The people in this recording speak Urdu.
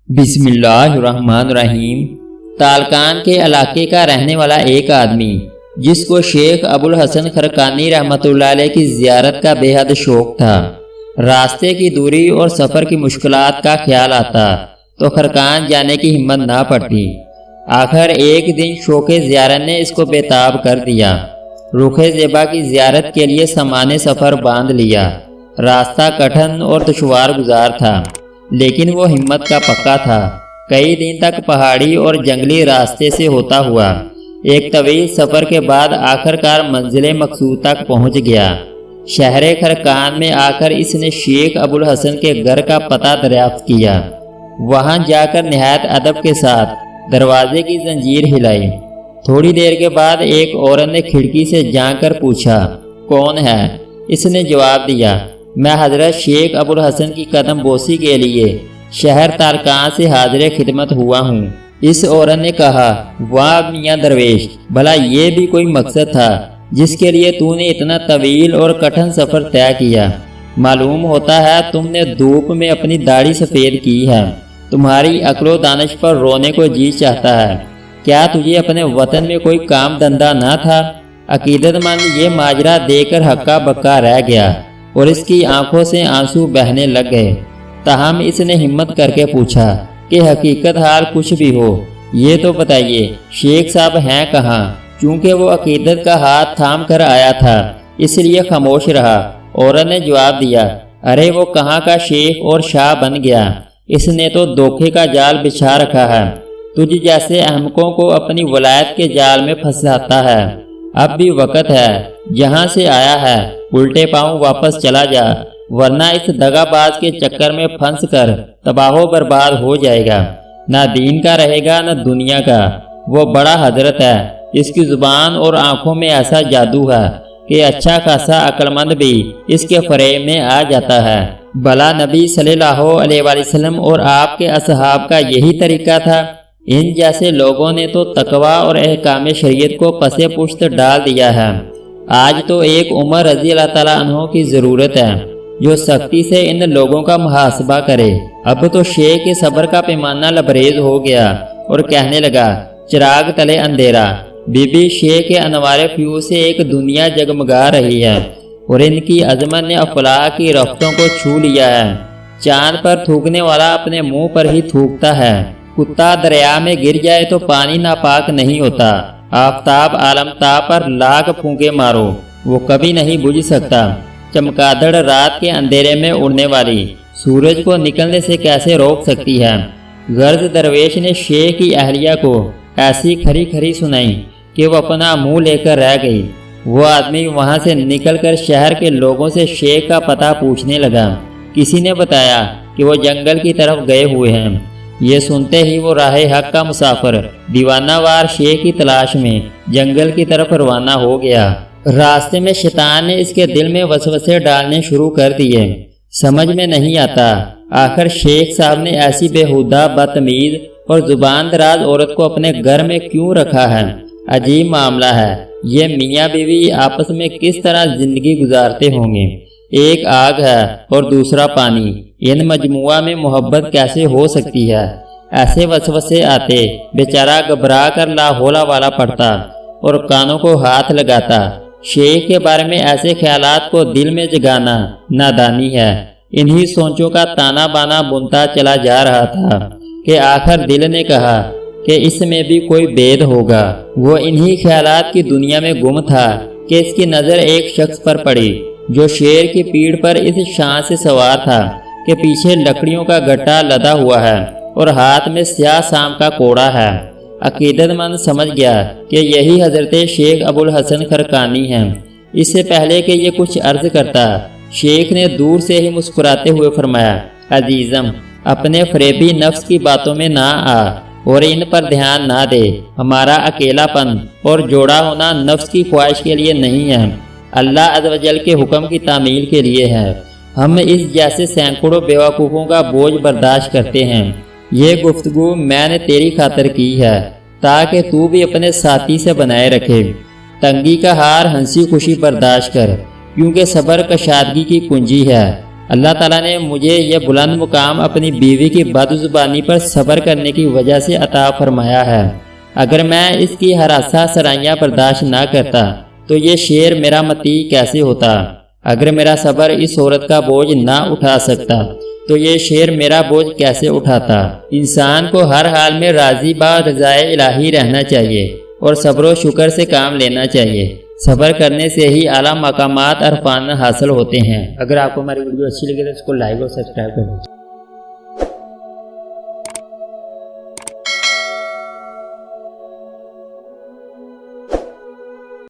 بسم اللہ الرحمن الرحیم۔ تالکان کے علاقے کا رہنے والا ایک آدمی جس کو شیخ ابو الحسن خرقانی رحمۃ اللہ علیہ کی زیارت کا بے حد شوق تھا، راستے کی دوری اور سفر کی مشکلات کا خیال آتا تو خرقان جانے کی ہمت نہ پڑتی۔ آخر ایک دن شوق زیارت نے اس کو بےتاب کر دیا۔ رخ زیبا کی زیارت کے لیے سامان سفر باندھ لیا۔ راستہ کٹھن اور دشوار گزار تھا، لیکن وہ ہمت کا پکا تھا۔ کئی دن تک پہاڑی اور جنگلی راستے سے ہوتا ہوا ایک طویل سفر کے بعد آخرکار منزل مقصود تک پہنچ گیا۔ شہر خرقان میں آ کر اس نے شیخ ابو الحسن کے گھر کا پتہ دریافت کیا۔ وہاں جا کر نہایت ادب کے ساتھ دروازے کی زنجیر ہلائی۔ تھوڑی دیر کے بعد ایک عورت نے کھڑکی سے جھانک کر پوچھا، کون ہے؟ اس نے جواب دیا، میں حضرت شیخ ابو الحسن کی قدم بوسی کے لیے شہر تالکان سے حاضر خدمت ہوا ہوں۔ اس عورت نے کہا، واہ میاں درویش، بھلا یہ بھی کوئی مقصد تھا جس کے لیے تو نے اتنا طویل اور کٹھن سفر طے کیا؟ معلوم ہوتا ہے تم نے دھوپ میں اپنی داڑھی سفید کی ہے۔ تمہاری عقل و دانش پر رونے کو جی چاہتا ہے۔ کیا تجھے اپنے وطن میں کوئی کام دھندا نہ تھا؟ عقیدت مند یہ ماجرا دیکھ کر ہکا بکا رہ گیا اور اس کی آنکھوں سے آنسو بہنے لگ گئے۔ تاہم اس نے ہمت کر کے پوچھا کہ حقیقت حال کچھ بھی ہو یہ تو بتائیے، شیخ صاحب ہیں کہاں؟ چونکہ وہ عقیدت کا ہاتھ تھام کر آیا تھا اس لیے خاموش رہا۔ عورت نے جواب دیا، ارے وہ کہاں کا شیخ اور شاہ بن گیا، اس نے تو دھوکے کا جال بچھا رکھا ہے، تجھ جیسے احمقوں کو اپنی ولایت کے جال میں پھنساتا ہے۔ اب بھی وقت ہے، جہاں سے آیا ہے الٹے پاؤں واپس چلا جا، ورنہ اس دغا باز کے چکر میں پھنس کر تباہ و برباد ہو جائے گا، نہ دین کا رہے گا نہ دنیا کا۔ وہ بڑا حضرت ہے، اس کی زبان اور آنکھوں میں ایسا جادو ہے کہ اچھا خاصا عقل مند بھی اس کے فریب میں آ جاتا ہے۔ بھلا نبی صلی اللہ علیہ وسلم اور آپ کے اصحاب کا یہی طریقہ تھا؟ ان جیسے لوگوں نے تو تقوی اور احکام شریعت کو پس پشت ڈال دیا ہے۔ آج تو ایک عمر رضی اللہ تعالیٰ عنہ کی ضرورت ہے جو سختی سے ان لوگوں کا محاسبہ کرے۔ اب تو شیخ کے صبر کا پیمانہ لبریز ہو گیا اور کہنے لگا، چراغ تلے اندھیرا۔ بی بی شیخ کے انوار فیوز سے ایک دنیا جگمگا رہی ہے اور ان کی عظمت نے افلاک کی رفتوں کو چھو لیا ہے۔ چاند پر تھوکنے والا اپنے منہ پر ہی تھوکتا ہے۔ کتا دریا میں گر جائے تو پانی ناپاک نہیں ہوتا۔ آفتاب عالم تاب پر لاکھ پھونکے مارو وہ کبھی نہیں بجھ سکتا۔ چمگادڑ رات کے اندھیرے میں اڑنے والی سورج کو نکلنے سے کیسے روک سکتی ہے؟ غرض درویش نے شیخ کی اہلیہ کو ایسی کھری کھری سنائی کہ وہ اپنا منہ لے کر رہ گئی۔ وہ آدمی وہاں سے نکل کر شہر کے لوگوں سے شیخ کا پتہ پوچھنے لگا۔ کسی نے بتایا کہ وہ جنگل کی طرف گئے ہوئے ہیں۔ یہ سنتے ہی وہ راہ حق کا مسافر دیوانہ وار شیخ کی تلاش میں جنگل کی طرف روانہ ہو گیا۔ راستے میں شیطان نے اس کے دل میں وسوسے ڈالنے شروع کر دیے۔ سمجھ میں نہیں آتا آخر شیخ صاحب نے ایسی بےہودہ بدتمیز اور زبان دراز عورت کو اپنے گھر میں کیوں رکھا ہے۔ عجیب معاملہ ہے، یہ میاں بیوی آپس میں کس طرح زندگی گزارتے ہوں گے؟ ایک آگ ہے اور دوسرا پانی، ان مجموعہ میں محبت کیسے ہو سکتی ہے؟ ایسے وسوسے آتے بیچارہ گھبرا کر لاحولہ والا پڑتا اور کانوں کو ہاتھ لگاتا۔ شیخ کے بارے میں ایسے خیالات کو دل میں جگانا نادانی ہے۔ انہی سوچوں کا تانا بانا بنتا چلا جا رہا تھا کہ آخر دل نے کہا کہ اس میں بھی کوئی بید ہوگا۔ وہ انہی خیالات کی دنیا میں گم تھا کہ اس کی نظر ایک شخص پر پڑی جو شیر کی پیٹھ پر اس شان سے سوار تھا کہ پیچھے لکڑیوں کا گٹا لدا ہوا ہے اور ہاتھ میں سیاہ سام کا کوڑا ہے۔ عقیدت مند سمجھ گیا کہ یہی حضرت شیخ ابو الحسن خرقانی ہیں۔ اس سے پہلے کہ یہ کچھ عرض کرتا شیخ نے دور سے ہی مسکراتے ہوئے فرمایا، عزیزم اپنے فریبی نفس کی باتوں میں نہ آ اور ان پر دھیان نہ دے۔ ہمارا اکیلا پن اور جوڑا ہونا نفس کی خواہش کے لیے نہیں ہے، اللہ عز و جل کے حکم کی تعمیل کے لیے ہے۔ ہم اس جیسے سینکڑوں بیوقوفوں کا بوجھ برداشت کرتے ہیں۔ یہ گفتگو میں نے تیری خاطر کی ہے تاکہ تو بھی اپنے ساتھی سے بنائے رکھے۔ تنگی کا ہار ہنسی خوشی برداشت کر، کیونکہ صبر کشادگی کی کنجی ہے۔ اللہ تعالیٰ نے مجھے یہ بلند مقام اپنی بیوی کی بدزبانی پر صبر کرنے کی وجہ سے عطا فرمایا ہے۔ اگر میں اس کی ہراساں سرائیاں برداشت نہ کرتا تو یہ شیر میرا مطیع کیسے ہوتا؟ اگر میرا صبر اس عورت کا بوجھ نہ اٹھا سکتا تو یہ شیر میرا بوجھ کیسے اٹھاتا؟ انسان کو ہر حال میں راضی با رضائے الہی رہنا چاہیے اور صبر و شکر سے کام لینا چاہیے۔ صبر کرنے سے ہی اعلیٰ مقامات عرفان حاصل ہوتے ہیں۔ اگر آپ کو ہماری ویڈیو اچھی لگے تو اس کو لائک اور سبسکرائب کریں۔